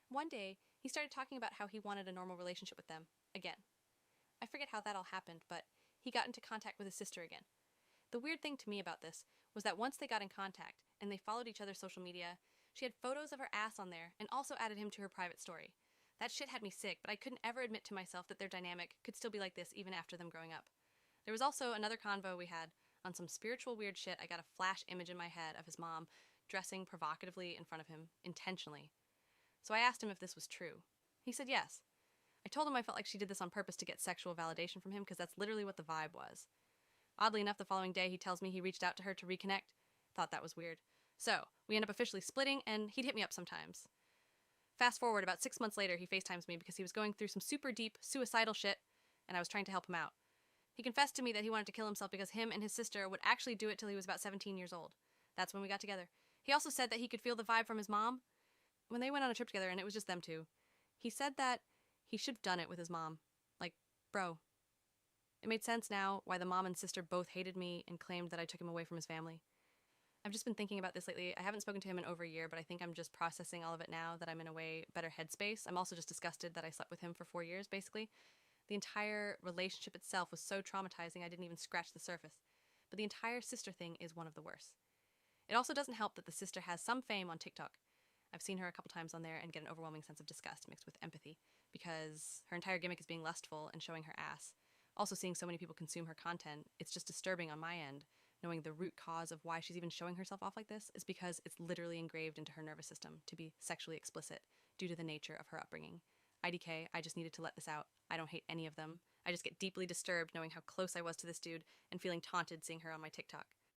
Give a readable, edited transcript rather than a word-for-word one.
One day, he started talking about how he wanted a normal relationship with them, again. I forget how that all happened, but he got into contact with his sister again. The weird thing to me about this was that once they got in contact and they followed each other's social media, she had photos of her ass on there and also added him to her private story. That shit had me sick, but I couldn't ever admit to myself that their dynamic could still be like this even after them growing up. There was also another convo we had on some spiritual weird shit. I got a flash image in my head of his mom dressing provocatively in front of him, intentionally. So I asked him if this was true. He said yes. I told him I felt like she did this on purpose to get sexual validation from him because that's literally what the vibe was. Oddly enough, the following day he tells me he reached out to her to reconnect. Thought that was weird. So, we end up officially splitting, and he'd hit me up sometimes. Fast forward, about 6 months later, he FaceTimes me because he was going through some super deep, suicidal shit, and I was trying to help him out. He confessed to me that he wanted to kill himself because him and his sister would actually do it till he was about 17 years old. That's when we got together. He also said that he could feel the vibe from his mom when they went on a trip together, and it was just them two. He said that he should have done it with his mom. Like, bro. It made sense now why the mom and sister both hated me and claimed that I took him away from his family. I've just been thinking about this lately. I haven't spoken to him in over a year, but I think I'm just processing all of it now that I'm in a way better headspace. I'm also just disgusted that I slept with him for 4 years, basically. The entire relationship itself was so traumatizing I didn't even scratch the surface. But the entire sister thing is one of the worst. It also doesn't help that the sister has some fame on TikTok. I've seen her a couple times on there and get an overwhelming sense of disgust mixed with empathy because her entire gimmick is being lustful and showing her ass. Also, seeing so many people consume her content, it's just disturbing on my end, knowing the root cause of why she's even showing herself off like this is because it's literally engraved into her nervous system to be sexually explicit due to the nature of her upbringing. IDK, I just needed to let this out. I don't hate any of them. I just get deeply disturbed knowing how close I was to this dude and feeling taunted seeing her on my TikTok.